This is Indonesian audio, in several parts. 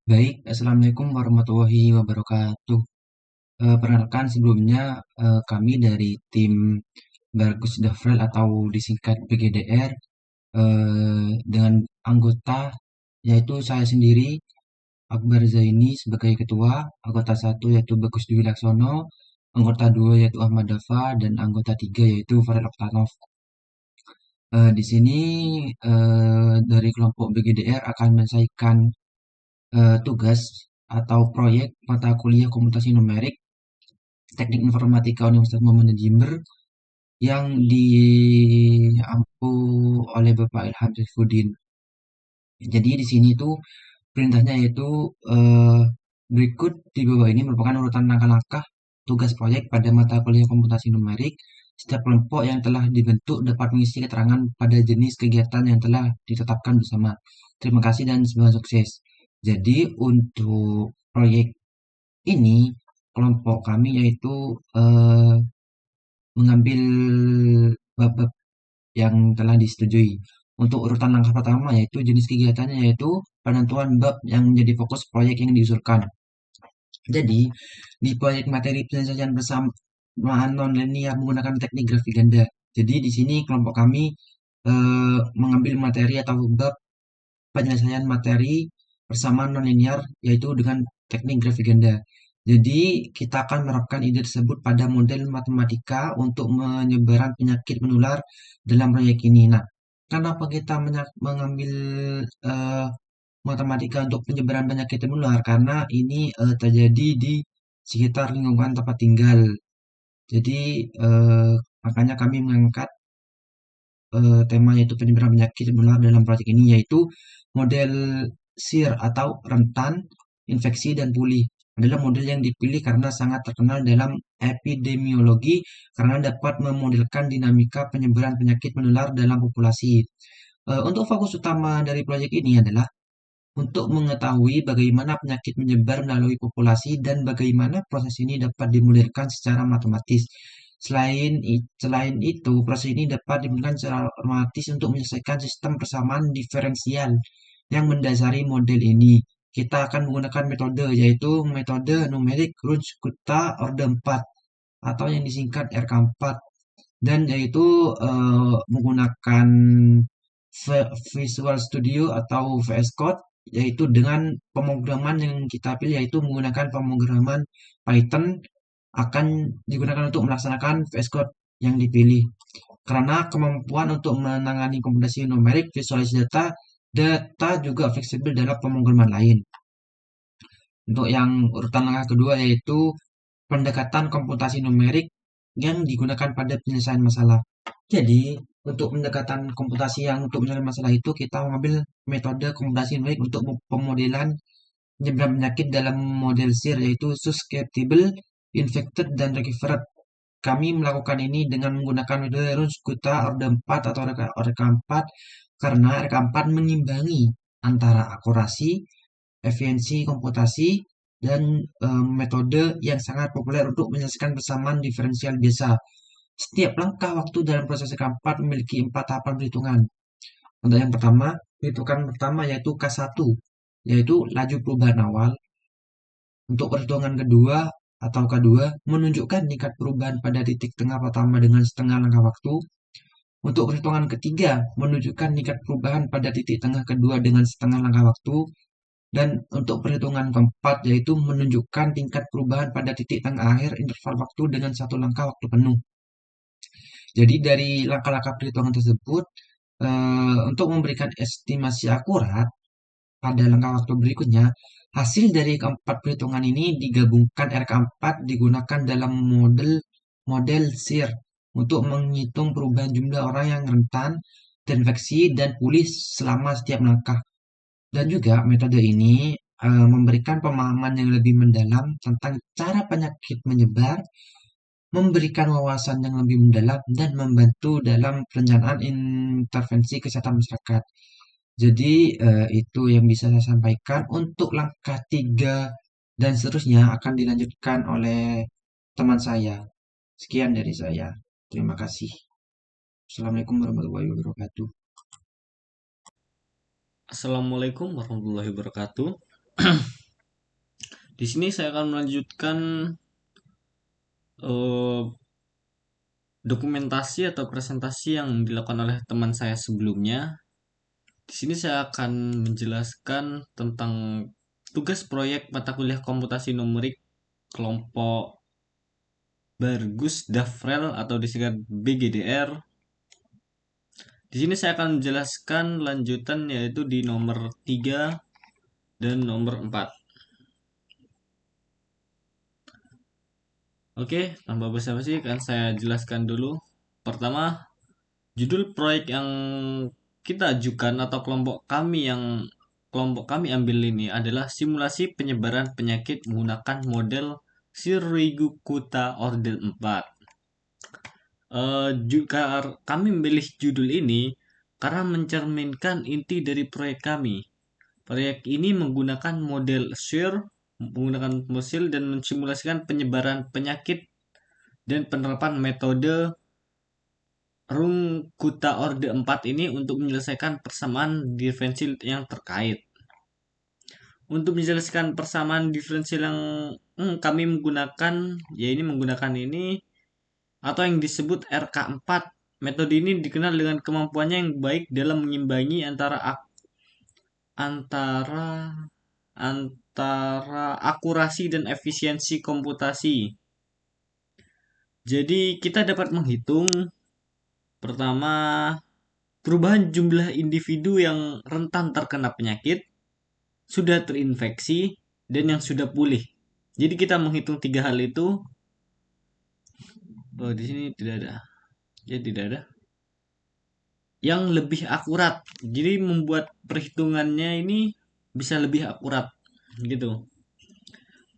Baik, Assalamualaikum warahmatullahi wabarakatuh. Perkenalkan sebelumnya kami dari tim Bagus Dafrel atau disingkat BGDR dengan anggota yaitu saya sendiri Akbar Zaini sebagai ketua, anggota satu yaitu Bagus Dwi Laksono, anggota dua yaitu Ahmad Dafa dan anggota tiga yaitu Farel Oktanov. Di sini dari kelompok BGDR akan menyelesaikan tugas atau proyek mata kuliah komputasi numerik Teknik Informatika Universitas Muhammadiyah Jember yang diampu oleh Bapak Ilham Saifuddin. Jadi di sini tuh perintahnya yaitu eh, berikut di bawah ini merupakan urutan langkah-langkah tugas proyek pada mata kuliah komputasi numerik. Setiap kelompok yang telah dibentuk dapat mengisi keterangan pada jenis kegiatan yang telah ditetapkan bersama. Terima kasih dan semoga sukses. Jadi untuk proyek ini kelompok kami yaitu mengambil bab-bab yang telah disetujui. Untuk urutan langkah pertama yaitu jenis kegiatannya yaitu penentuan bab yang menjadi fokus proyek yang diusulkan. Jadi, di proyek materi penyelesaian bersamaan non-linear menggunakan teknik grafik ganda. Jadi, di sini kelompok kami mengambil materi atau bab penyelesaian materi bersamaan non-linear yaitu dengan teknik grafik ganda. Jadi, kita akan menerapkan ide tersebut pada model matematika untuk penyebaran penyakit menular dalam proyek ini. Nah, kenapa kita mengambil eh, matematika untuk penyebaran penyakit menular? Karena ini terjadi di sekitar lingkungan tempat tinggal. Jadi, makanya kami mengangkat tema yaitu penyebaran penyakit menular dalam proyek ini yaitu model SIR atau rentan, infeksi, dan pulih. Adalah model yang dipilih karena sangat terkenal dalam epidemiologi karena dapat memodelkan dinamika penyebaran penyakit menular dalam populasi. Untuk fokus utama dari proyek ini adalah untuk mengetahui bagaimana penyakit menyebar melalui populasi dan bagaimana proses ini dapat dimodelkan secara matematis. Selain itu, proses ini dapat dimodalkan secara matematis untuk menyelesaikan sistem persamaan diferensial yang mendasari model ini. Kita akan menggunakan metode yaitu metode numerik Runge-Kutta Orde 4 atau yang disingkat RK4 dan yaitu menggunakan Visual Studio atau VS Code yaitu dengan pemrograman yang kita pilih yaitu menggunakan pemrograman Python akan digunakan untuk melaksanakan VS Code yang dipilih. Karena kemampuan untuk menangani komputasi numerik, visualisasi data, data juga fleksibel dalam pemrograman lain. Untuk yang urutan langkah kedua yaitu pendekatan komputasi numerik yang digunakan pada penyelesaian masalah. Jadi, untuk pendekatan komputasi yang untuk menyelesaikan masalah itu kita mengambil metode komputasi numerik untuk pemodelan penyebaran penyakit dalam model SIR yaitu susceptible, infected, dan recovered. Kami melakukan ini dengan menggunakan metode Runge-Kutta Orde 4 atau RK4 karena RK4 mengimbangi antara akurasi, efisiensi komputasi, dan metode yang sangat populer untuk menyelesaikan persamaan diferensial biasa. Setiap langkah waktu dalam proses RK4 memiliki 4 tahapan perhitungan. Untuk yang pertama, perhitungan pertama yaitu K1, yaitu laju perubahan awal. Untuk perhitungan kedua atau K2, menunjukkan tingkat perubahan pada titik tengah pertama dengan setengah langkah waktu. Untuk perhitungan ketiga, menunjukkan tingkat perubahan pada titik tengah kedua dengan setengah langkah waktu. Dan untuk perhitungan keempat, yaitu menunjukkan tingkat perubahan pada titik tengah akhir interval waktu dengan satu langkah waktu penuh. Jadi dari langkah-langkah perhitungan tersebut, untuk memberikan estimasi akurat pada langkah waktu berikutnya, hasil dari keempat perhitungan ini digabungkan RK4 digunakan dalam model SIR untuk menghitung perubahan jumlah orang yang rentan terinfeksi dan pulih selama setiap langkah. Dan juga metode ini memberikan pemahaman yang lebih mendalam tentang cara penyakit menyebar, memberikan wawasan yang lebih mendalam, dan membantu dalam perencanaan intervensi kesehatan masyarakat. Jadi itu yang bisa saya sampaikan. Untuk langkah 3 dan seterusnya akan dilanjutkan oleh teman saya. Sekian dari saya. Terima kasih. Assalamualaikum warahmatullahi wabarakatuh. Assalamualaikum warahmatullahi wabarakatuh. Di sini saya akan melanjutkan eh, dokumentasi atau presentasi yang dilakukan oleh teman saya sebelumnya. Di sini saya akan menjelaskan tentang tugas proyek mata kuliah komputasi numerik kelompok Bargus Dafrel atau disingkat BGDR. Di sini saya akan menjelaskan lanjutan yaitu di nomor 3 dan nomor 4. Oke, tanpa basa-basi kan saya jelaskan dulu. Pertama, judul proyek yang kita ajukan atau kelompok kami ambil ini adalah simulasi penyebaran penyakit menggunakan model Shirikuta Ordel 4. Kami memilih judul ini karena mencerminkan inti dari proyek kami. Proyek ini menggunakan model SHIR, menggunakan fosil dan mensimulasikan penyebaran penyakit dan penerapan metode Rungkuta Orde 4 ini untuk menyelesaikan persamaan diferensial yang terkait. Untuk menjelaskan persamaan diferensial yang kami menggunakan, ya ini menggunakan ini atau yang disebut RK4. Metode ini dikenal dengan kemampuannya yang baik dalam mengimbangi antara antara akurasi dan efisiensi komputasi. Jadi kita dapat menghitung pertama perubahan jumlah individu yang rentan terkena penyakit, sudah terinfeksi, dan yang sudah pulih. Jadi kita menghitung tiga hal itu. Oh, di sini tidak ada. Ya tidak ada. Yang lebih akurat. Jadi membuat perhitungannya ini bisa lebih akurat gitu.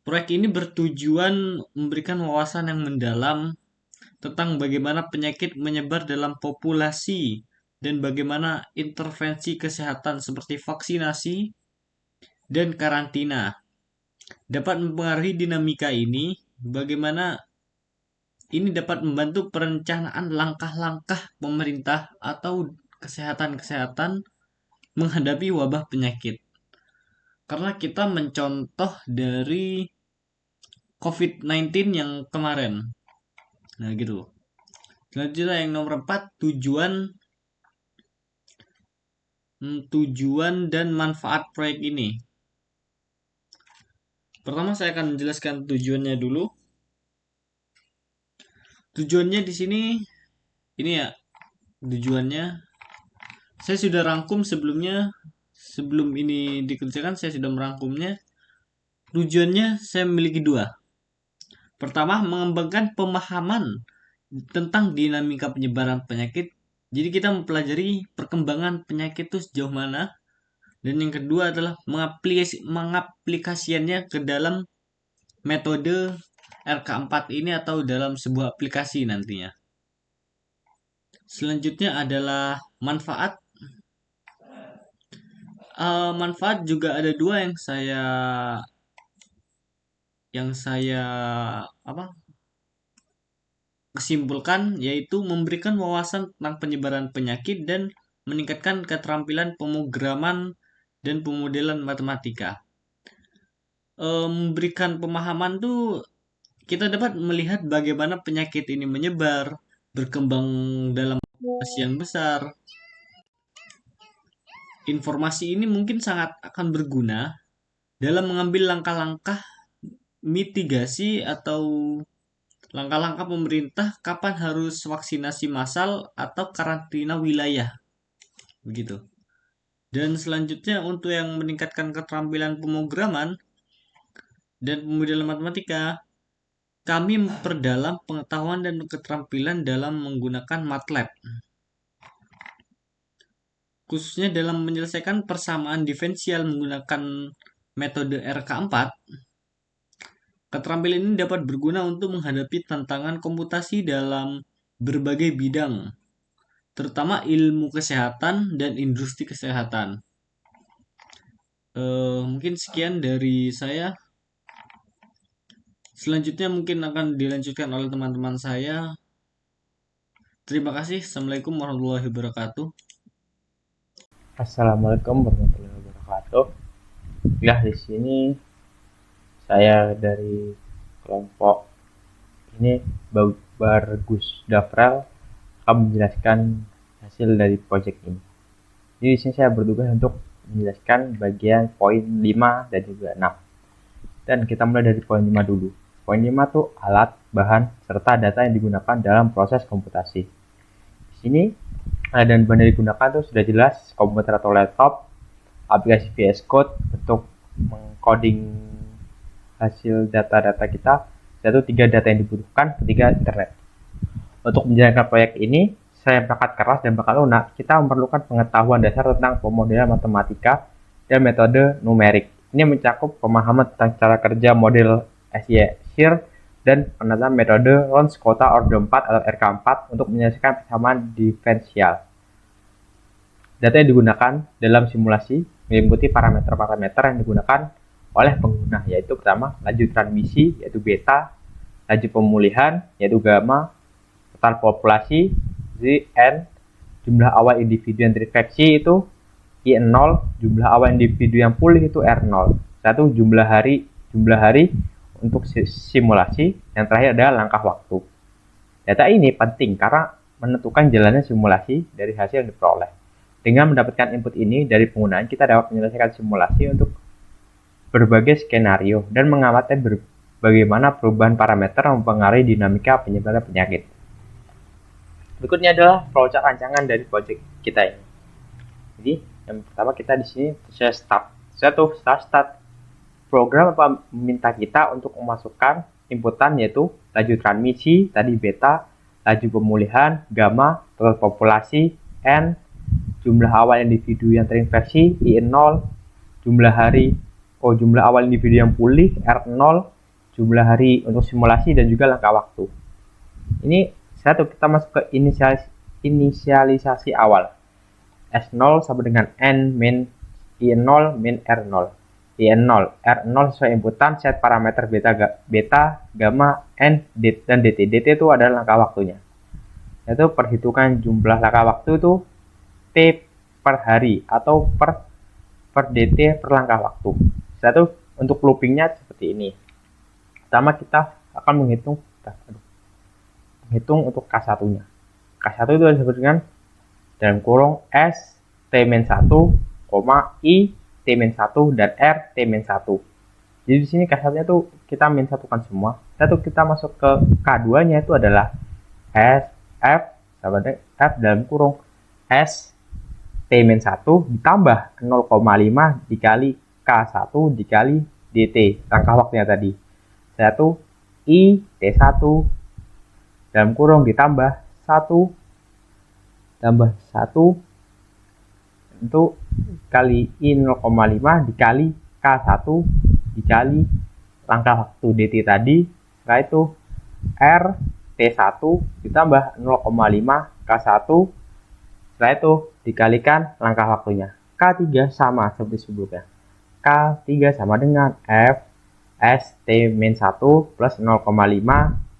Proyek ini bertujuan memberikan wawasan yang mendalam tentang bagaimana penyakit menyebar dalam populasi dan bagaimana intervensi kesehatan seperti vaksinasi dan karantina dapat mempengaruhi dinamika ini, bagaimana ini dapat membantu perencanaan langkah-langkah pemerintah atau kesehatan-kesehatan menghadapi wabah penyakit. Karena kita mencontoh dari COVID-19 yang kemarin. Nah, gitu. Selanjutnya yang nomor 4, tujuan dan manfaat proyek ini. Pertama saya akan menjelaskan tujuannya dulu. Tujuannya di sini ini ya, tujuannya saya sudah rangkum sebelumnya. Sebelum ini dikerjakan saya sudah merangkumnya. Tujuannya saya memiliki dua. Pertama, mengembangkan pemahaman tentang dinamika penyebaran penyakit. Jadi kita mempelajari perkembangan penyakit itu sejauh mana. Dan yang kedua adalah mengaplikasiannya ke dalam metode RK4 ini atau dalam sebuah aplikasi nantinya. Selanjutnya adalah manfaat. Manfaat juga ada dua yang saya apa kesimpulkan, yaitu memberikan wawasan tentang penyebaran penyakit dan meningkatkan keterampilan pemrograman dan pemodelan matematika. Memberikan pemahaman tuh kita dapat melihat bagaimana penyakit ini menyebar, berkembang dalam populasi yang besar. Informasi ini mungkin sangat akan berguna dalam mengambil langkah-langkah mitigasi atau langkah-langkah pemerintah kapan harus vaksinasi massal atau karantina wilayah. Begitu. Dan selanjutnya untuk yang meningkatkan keterampilan pemrograman dan pemodelan matematika, kami memperdalam pengetahuan dan keterampilan dalam menggunakan MATLAB, khususnya dalam menyelesaikan persamaan diferensial menggunakan metode RK4. Keterampilan ini dapat berguna untuk menghadapi tantangan komputasi dalam berbagai bidang, terutama ilmu kesehatan dan industri kesehatan. Mungkin sekian dari saya. Selanjutnya mungkin akan dilanjutkan oleh teman-teman saya. Terima kasih. Assalamualaikum warahmatullahi wabarakatuh. Assalamualaikum warahmatullahi wabarakatuh. Ya, di sini Saya dari kelompok ini, Bagus Dafrel, akan menjelaskan hasil dari project ini. Jadi di sini saya bertugas untuk menjelaskan bagian poin 5 dan juga 6. Dan kita mulai dari poin 5 dulu. Poin 5 tuh alat, bahan, serta data yang digunakan dalam proses komputasi. Di sini alat dan bahan yang digunakan tuh sudah jelas, komputer atau laptop, aplikasi VS Code untuk mengcoding hasil data-data kita, satu 3 data yang dibutuhkan, ketiga internet. Untuk menjalankan proyek ini, selain perangkat keras dan perangkat lunak, kita memerlukan pengetahuan dasar tentang pemodelan matematika dan metode numerik. Ini mencakup pemahaman tentang cara kerja model SY-SHIR dan penataan metode Ronskota Order 4 atau RK4 untuk menyelesaikan persamaan diferensial. Data yang digunakan dalam simulasi meliputi parameter-parameter yang digunakan oleh pengguna, yaitu pertama laju transmisi yaitu beta, laju pemulihan yaitu gamma, total populasi Zn, jumlah awal individu yang terinfeksi itu I0, jumlah awal individu yang pulih itu R0. Satu, jumlah hari untuk simulasi. Yang terakhir adalah langkah waktu. Data ini penting karena menentukan jalannya simulasi dari hasil yang diperoleh. Dengan mendapatkan input ini dari penggunaan, kita dapat menyelesaikan simulasi untuk berbagai skenario dan mengamati bagaimana perubahan parameter mempengaruhi dinamika penyebaran penyakit. Berikutnya adalah flowchart rancangan dari project kita ini. Jadi yang pertama kita di sini saya start program apa meminta kita untuk memasukkan inputan yaitu laju transmisi tadi beta, laju pemulihan gamma, total populasi N, jumlah awal individu yang terinfeksi I0, jumlah awal individu yang pulih R0, jumlah hari untuk simulasi dan juga langkah waktu. Ini kita masuk ke inisialisasi awal. S0 sama dengan N min I0 min R0. I0, R0 sesuai inputan, set parameter beta, gamma, N, dan DT. DT itu adalah langkah waktunya. Yaitu perhitungan jumlah langkah waktu itu T per hari atau per DT per langkah waktu. Untuk loopingnya seperti ini. Pertama kita akan menghitung untuk K1-nya. K1 itu disebut dengan dalam kurung S T-1, I T-1 dan R T-1. Jadi di sini K1-nya tuh kita min satukan semua. Kita masuk ke K2-nya itu adalah S F sama dengan F dalam kurung S T-1 ditambah 0,5 dikali K1 dikali DT, langkah waktunya tadi. I T1 dalam kurung ditambah 1 tambah 1 untuk kali I 0,5 dikali K1 dikali langkah waktu DT tadi. Setelah itu R T1 ditambah 0,5 K1, setelah itu dikalikan langkah waktunya. K3 sama seperti sebelumnya. K3 sama dengan F S T-1 plus 0,5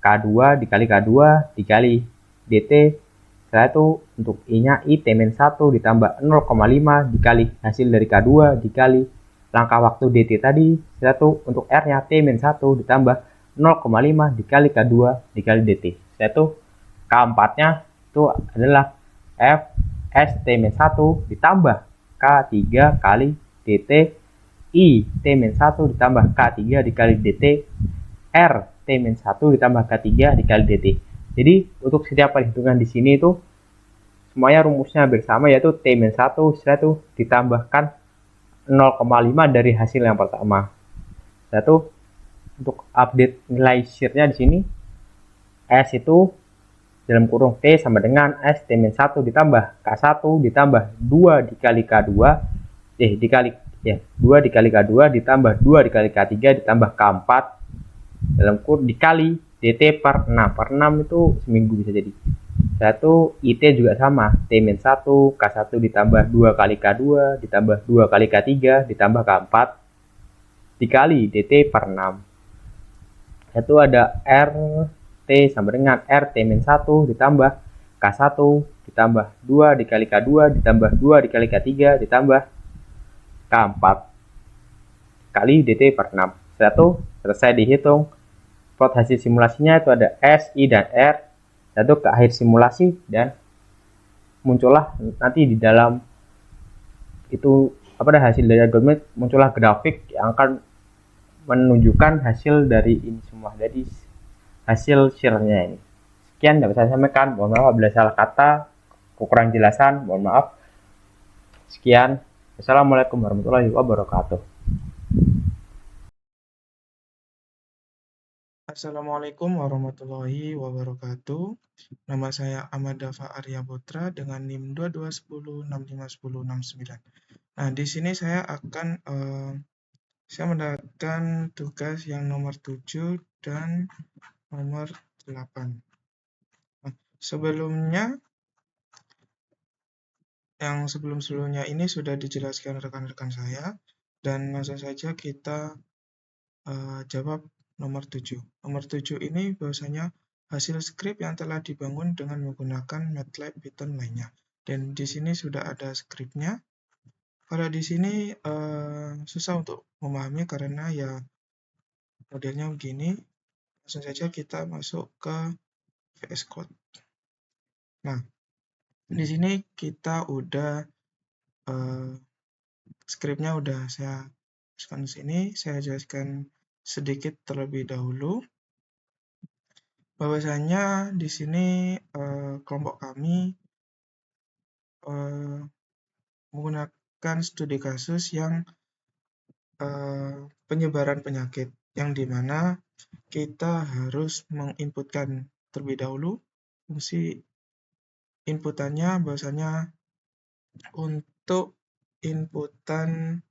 K2 dikali K2 dikali DT. Setelah itu untuk I-nya I T-1 ditambah 0,5 dikali hasil dari K2 dikali langkah waktu DT tadi. Setelah itu untuk R-nya T-1 ditambah 0,5 dikali K2 dikali DT. Setelah itu K4-nya itu adalah F S T-1 ditambah K3 kali DT I T-1 ditambah K3 dikali DT R T-1 ditambah K3 dikali DT. Jadi untuk setiap perhitungan di sini itu semuanya rumusnya bersama, yaitu T-1 setelah itu ditambahkan 0,5 dari hasil yang pertama. Setelah itu untuk update nilai shear-nya di sini S itu dalam kurung T sama dengan S T-1 ditambah K1 ditambah 2 dikali K2 2 dikali K2 ditambah 2 dikali K3 ditambah K4 dalam kurung dikali DT per 6. Per 6 itu seminggu bisa jadi. Satu IT juga sama, T-1 K1 ditambah 2 kali K2 ditambah 2 kali K3 ditambah K4 dikali DT per 6. Satu ada RT sama dengan RT-1 ditambah K1 ditambah 2 dikali K2 ditambah 2 dikali K3 ditambah K4 kali DT per 6. Setelah itu selesai dihitung, plot hasil simulasinya itu ada S, I, dan R. Lalu ke akhir simulasi dan muncullah nanti di dalam itu hasil dari algoritma, muncullah grafik yang akan menunjukkan hasil dari ini semua, dari hasil share-nya ini. Sekian dapat saya sampaikan, mohon maaf bila salah kata, kurang jelasan, mohon maaf. Sekian, assalamualaikum warahmatullahi wabarakatuh. Assalamualaikum warahmatullahi wabarakatuh. Nama saya Ahmad Dafa Arya Putra dengan NIM 2210651069. Nah, di sini saya akan mendapatkan tugas yang nomor 7 dan nomor 8. Nah, sebelumnya ini sudah dijelaskan rekan-rekan saya, dan langsung saja kita jawab nomor 7. Nomor 7 ini bahwasanya hasil skrip yang telah dibangun dengan menggunakan MATLAB Python lainnya. Dan di sini sudah ada skripnya. Kalau di sini susah untuk memahami karena ya modelnya begini. Langsung saja kita masuk ke VS Code. Nah, di sini kita udah skripnya udah saya tuliskan di sini. Saya jelaskan sedikit terlebih dahulu bahwasanya di sini kelompok kami menggunakan studi kasus yang penyebaran penyakit, yang dimana kita harus menginputkan terlebih dahulu fungsi inputannya, bahwasanya untuk inputan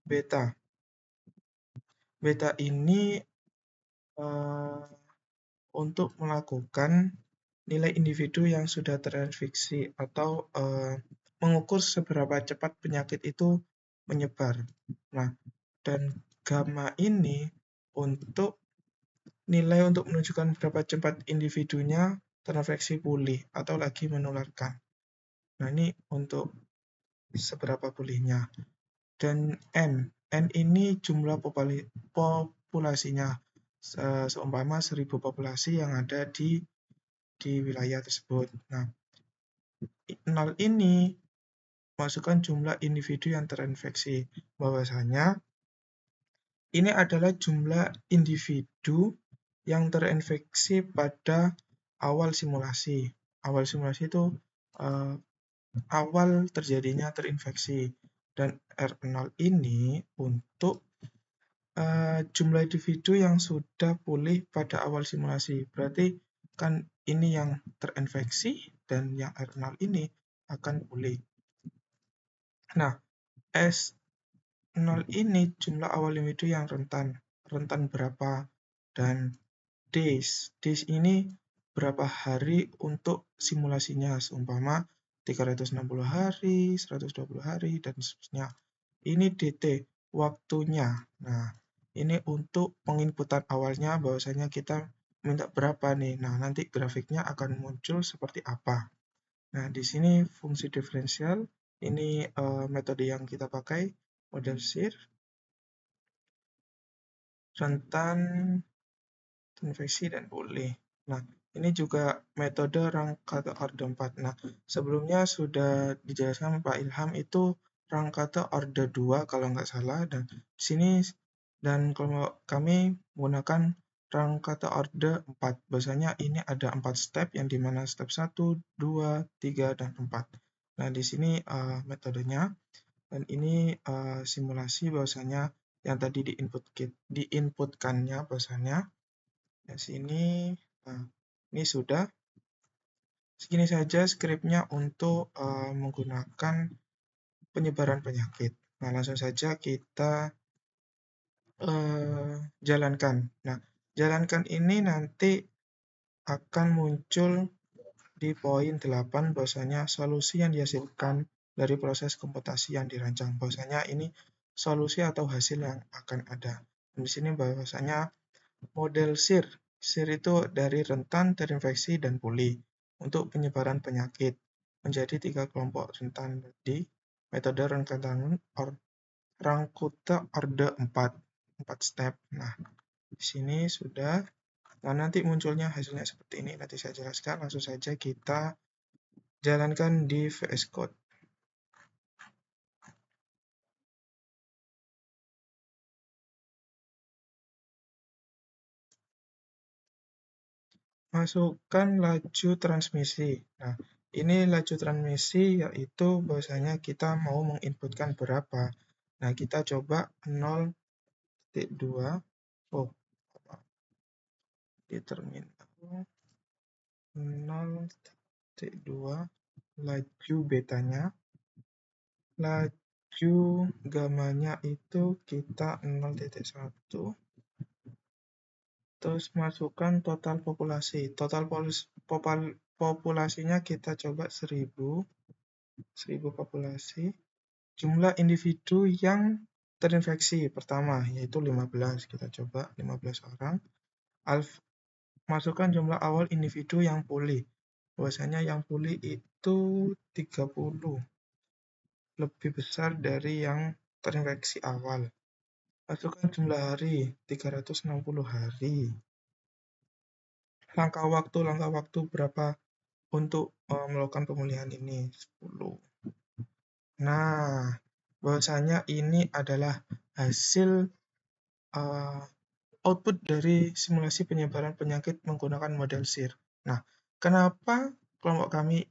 beta. Beta ini untuk melakukan nilai individu yang sudah terinfeksi atau mengukur seberapa cepat penyakit itu menyebar. Nah, dan gamma ini untuk nilai untuk menunjukkan berapa cepat individunya terinfeksi pulih atau lagi menularkan. Nah, ini untuk seberapa pulihnya. Dan N ini jumlah populasinya, seumpama 1000 populasi yang ada di wilayah tersebut. Nah, 0 ini masukkan jumlah individu yang terinfeksi, bahwasanya ini adalah jumlah individu yang terinfeksi pada awal simulasi. Awal simulasi itu awal terjadinya terinfeksi. Dan R0 ini untuk jumlah individu yang sudah pulih pada awal simulasi. Berarti kan ini yang terinfeksi dan yang R0 ini akan pulih. Nah, S0 ini jumlah awal individu yang rentan. Rentan berapa? Dan days ini berapa hari untuk simulasinya, seumpama 360 hari, 120 hari, dan seterusnya. Ini DT, waktunya. Nah, ini untuk penginputan awalnya, bahwasanya kita minta berapa nih. Nah, nanti grafiknya akan muncul seperti apa. Nah, di sini fungsi diferensial, ini metode yang kita pakai, model SIR, rentan, infeksi, dan pulih. Nah, ini juga metode Rankata Orde 4. Nah, sebelumnya sudah dijelaskan Pak Ilham itu Rankata Orde 2 kalau nggak salah, dan di sini dan kalau kami menggunakan Rankata Orde 4. Biasanya ini ada 4 step, yang dimana step 1, 2, 3, dan 4. Nah, di sini metodenya, dan ini simulasi bahwasanya yang tadi diinputkannya bahwasanya di sini. Nah, ini sudah. Segini saja skripnya untuk menggunakan penyebaran penyakit. Nah, langsung saja kita jalankan. Nah, jalankan ini nanti akan muncul di poin 8, bahwasanya solusi yang dihasilkan dari proses komputasi yang dirancang. Bahwasanya ini solusi atau hasil yang akan ada. Dan di sini bahwasanya model SIR. SIR itu dari rentan, terinfeksi, dan pulih untuk penyebaran penyakit menjadi 3 kelompok rentan di metode rangkute orde 4 step. Nah, di sini sudah. Nah, nanti munculnya hasilnya seperti ini. Nanti saya jelaskan, langsung saja kita jalankan di VS Code. Masukkan laju transmisi. Nah, ini laju transmisi yaitu bahwasanya kita mau menginputkan berapa. Nah, kita coba 0,2. Oh, di terminal 0,2 laju betanya. Laju gamanya itu kita 0,1. Terus masukkan total populasi. Total populasinya kita coba 1000 populasi. Jumlah individu yang terinfeksi pertama yaitu 15. Kita coba 15 orang. Masukkan jumlah awal individu yang pulih. Bahwasanya yang pulih itu 30. Lebih besar dari yang terinfeksi awal. Masukkan jumlah hari 360 hari. Langkah waktu berapa untuk melakukan pemulihan ini? 10. Nah, bahwasanya ini adalah hasil output dari simulasi penyebaran penyakit menggunakan model SIR. Nah, kenapa kelompok kami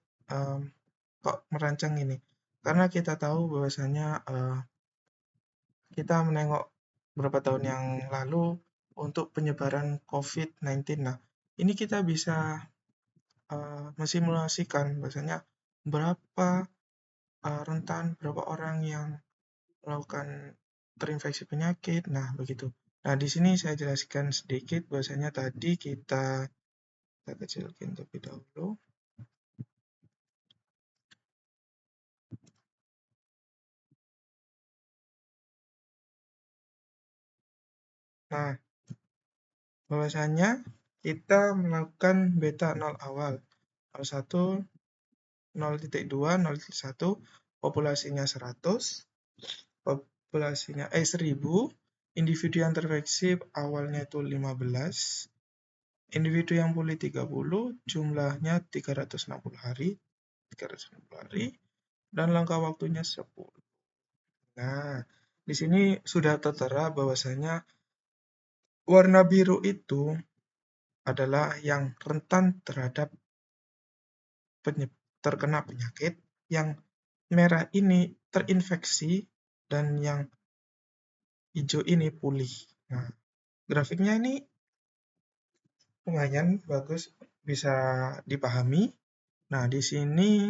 kok merancang ini? Karena kita tahu bahwasanya kita menengok beberapa tahun yang lalu untuk penyebaran COVID-19. Nah, ini kita bisa mensimulasikan bahwasanya berapa rentan, berapa orang yang melakukan terinfeksi penyakit. Nah, begitu. Nah, di sini saya jelaskan sedikit bahwasanya tadi kita kecilkan terlebih dahulu. Nah, bahwasanya kita melakukan beta 0 awal. 01, 0.2, 0.1, populasinya 100, populasinya 1000, individu yang terinfeksi awalnya itu 15, individu yang pulih 30, jumlahnya 360 hari, dan langkah waktunya 10. Nah, di sini sudah tertera bahwasanya warna biru itu adalah yang rentan terhadap terkena penyakit, yang merah ini terinfeksi, dan yang hijau ini pulih. Nah, grafiknya ini lumayan bagus, bisa dipahami. Nah, di sini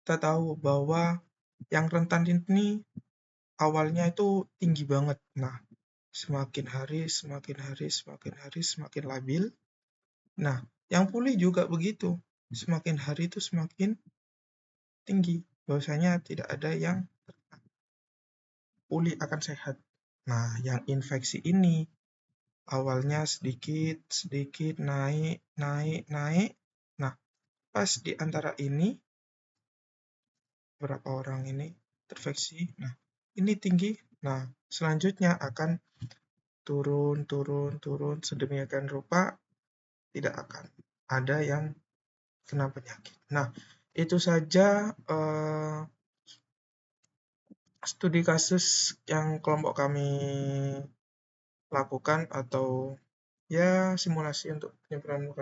kita tahu bahwa yang rentan ini awalnya itu tinggi banget. Nah, semakin hari semakin labil. Nah, yang pulih juga begitu. Semakin hari itu semakin tinggi. Bahwasanya tidak ada yang pulih akan sehat. Nah, yang infeksi ini awalnya sedikit naik. Nah, pas di antara ini berapa orang ini terinfeksi. Nah, ini tinggi. Nah, selanjutnya akan turun sedemikian rupa, tidak akan ada yang kena penyakit. Nah, itu saja studi kasus yang kelompok kami lakukan, atau ya simulasi untuk penyebaran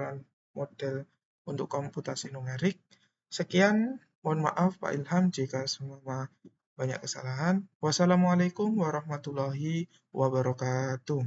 model untuk komputasi numerik. Sekian, mohon maaf Pak Ilham jika semua banyak kesalahan. Wassalamualaikum warahmatullahi wabarakatuh.